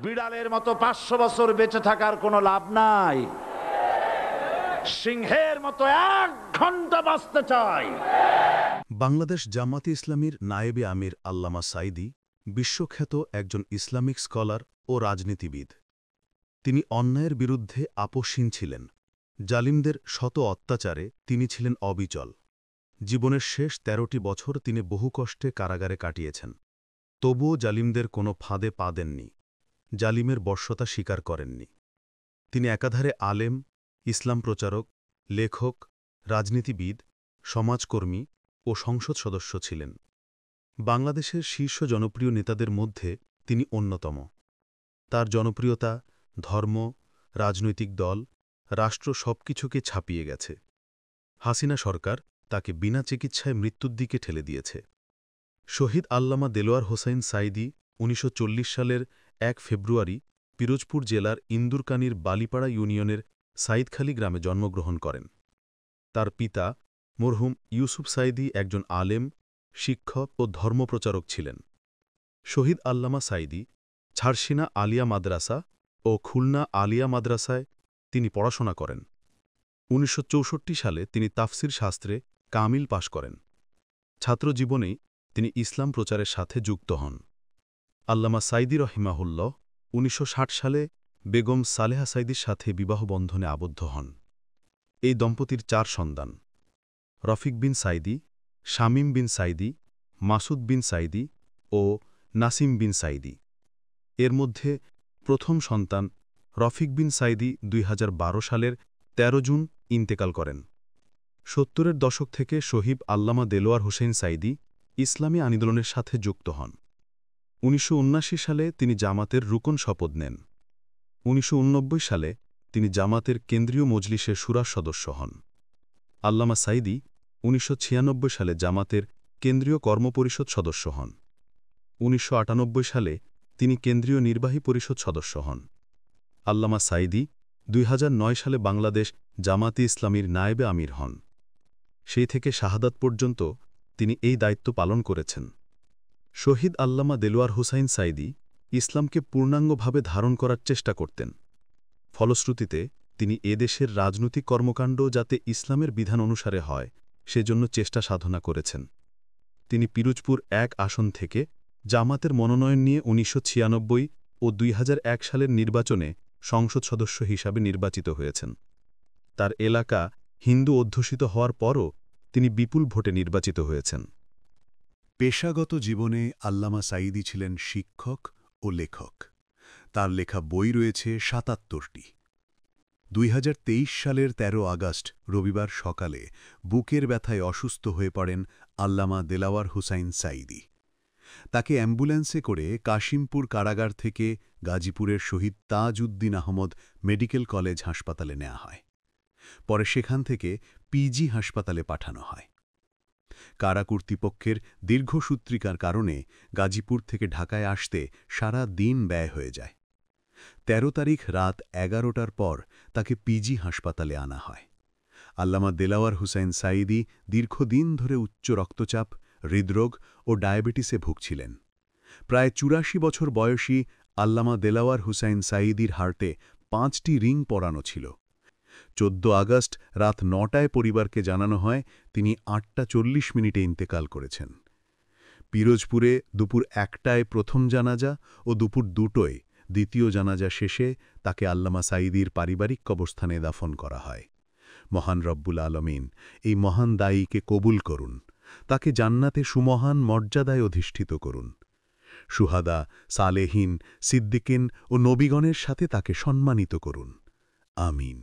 বিড়ালের মতো 500 বছর বেঁচে থাকার কোনো লাভ নাই, সিংহের মতো 1 ঘন্টা বাঁচতে চাই। বাংলাদেশ জামাতে ইসলামীর নায়েবে আমির আল্লামা সাঈদী বিশ্বখ্যাত একজন ইসলামিক স্কলার ও রাজনীতিবিদ। তিনি অন্যায়ের বিরুদ্ধে আপোষহীন ছিলেন। জালিমদের শত অত্যাচারে তিনি ছিলেন অবিচল। জীবনের শেষ 13টি বছর তিনি বহু কষ্টে কারাগারে কাটিয়েছেন। তবুও জালিমদের কোনো ফাঁদে পা দেননি, জালিমের বর্ষতা স্বীকার করেননি। তিনি একাধারে আলেম, ইসলাম প্রচারক, লেখক, রাজনীতিবিদ, সমাজকর্মী ও সংসদ সদস্য ছিলেন। বাংলাদেশের শীর্ষ জনপ্রিয় নেতাদের মধ্যে তিনি অন্যতম। তার জনপ্রিয়তা ধর্ম, রাজনৈতিক দল, রাষ্ট্র সবকিছুকে ছাপিয়ে গেছে। হাসিনা সরকার তাকে বিনা চিকিৎসায় মৃত্যুর দিকে ঠেলে দিয়েছে। শহীদ আল্লামা দেলোয়ার হোসাইন সাঈদী 1940 সালের 1 ফেব্রুয়ারি পিরোজপুর জেলার ইন্দুরকানীর বালিপাড়া ইউনিয়নের সাঈদখালী গ্রামে জন্মগ্রহণ করেন। তার পিতা মরহুম ইউসুফ সাঈদী একজন আলেম, শিক্ষক ও ধর্মপ্রচারক ছিলেন। শহীদ আল্লামা সাঈদী ছারসিনা আলিয়া মাদ্রাসা ও খুলনা আলিয়া মাদ্রাসায় তিনি পড়াশোনা করেন। 1964 সালে তিনি তাফসির শাস্ত্রে কামিল পাশ করেন। ছাত্রজীবনেই তিনি ইসলাম প্রচারের সাথে যুক্ত হন। আল্লামা সাঈদী রহিমাহুল্লাহ 1960 সালে বেগম সালেহা সাঈদীর সাথে বিবাহ বন্ধনে আবদ্ধ হন। এই দম্পতির 4 সন্তান: রফিক বিন সাঈদী, শামীম বিন সাঈদী, মাসুদ বিন সাঈদী ও নাসিম বিন সাঈদী। এর মধ্যে প্রথম সন্তান রফিক বিন সাঈদী 2012 সালের 13 জুন ইন্তেকাল করেন। 70-এর দশক থেকে শহীদ আল্লামা দেলোয়ার হোসেন সাঈদী ইসলামী আন্দোলনের সাথে যুক্ত হন। 1979 সালে তিনি জামাতের রুকন শপথ নেন। 1989 সালে তিনি জামাতের কেন্দ্রীয় মজলিসের শুরার সদস্য হন। আল্লামা সাঈদী 1996 সালে জামাতের কেন্দ্রীয় কর্মপরিষদ সদস্য হন। 1998 সালে তিনি কেন্দ্রীয় নির্বাহী পরিষদ সদস্য হন। আল্লামা সাঈদী 2009 সালে বাংলাদেশ জামাতে ইসলামীর নায়েবে আমির হন। সেই থেকে শাহাদাত পর্যন্ত তিনি এই দায়িত্ব পালন করেছেন। শহীদ আল্লামা দেলোয়ার হোসাইন সাঈদী ইসলামকে পূর্ণাঙ্গভাবে ধারণ করার চেষ্টা করতেন। ফলশ্রুতিতে তিনি এদেশের রাজনৈতিক কর্মকাণ্ড যাতে ইসলামের বিধান অনুসারে হয় সেজন্য চেষ্টা সাধনা করেছেন। তিনি পিরোজপুর 1 আসন থেকে জামাতের মনোনয়ন নিয়ে 1996 ও 2001 সালের নির্বাচনে সংসদ সদস্য হিসাবে নির্বাচিত হয়েছেন। তার এলাকা হিন্দু অধ্যুষিত হওয়ার পরও তিনি বিপুল ভোটে নির্বাচিত হয়েছেন। পেশাগত জীবনে আল্লামা সাঈদী ছিলেন শিক্ষক ও লেখক। তার লেখা বই রয়েছে 77টি। 2023 সালের 13 আগস্ট রবিবার সকালে বুকের ব্যথায় অসুস্থ হয়ে পড়েন আল্লামা দেলাওয়ার হোসাইন সাঈদী। তাকে অ্যাম্বুলেন্সে করে কাশিমপুর কারাগার থেকে গাজীপুরের শহীদ তাজউদ্দিন আহমদ মেডিকেল কলেজ হাসপাতালে নেওয়া হয়। পরে সেখান থেকে পিজি হাসপাতালে পাঠানো হয়। কারা কর্তৃপক্ষের দীর্ঘসূত্রিকার কারণে গাজীপুর থেকে ঢাকায় আসতে সারা দিন ব্যয় হয়ে যায়। 13 তারিখ রাত 11টার পর তাকে পিজি হাসপাতালে আনা হয়। আল্লামা দেলাওয়ার হোসাইন সাঈদী দীর্ঘদিন ধরে উচ্চ রক্তচাপ, হৃদরোগ ও ডায়াবেটিসে ভুগছিলেন। প্রায় 84 বছর বয়সী আল্লামা দেলাওয়ার হোসাইন সাঈদীর হার্টে 5টি রিং পরানো ছিল। 14 আগস্ট রাত 9টায় পরিবারকে জানানো হয় তিনি 8:40 ইন্তেকাল করেছেন। পিরোজপুরে দুপুর 1টায় প্রথম জানাজা ও দুপুর 2টোয় দ্বিতীয় জানাজা শেষে তাকে আল্লামা সাঈদীর পারিবারিক কবরস্থানে দাফন করা হয়। মহান রব্বুল আলমিন এই মহান দায়ীকে কবুল করুন, তাকে জান্নাতে সুমহান মর্যাদায় অধিষ্ঠিত করুন। শুহাদা, সালেহীন, সিদ্দিকিন ও নবীগণের সাথে তাকে সম্মানিত করুন। আমিন।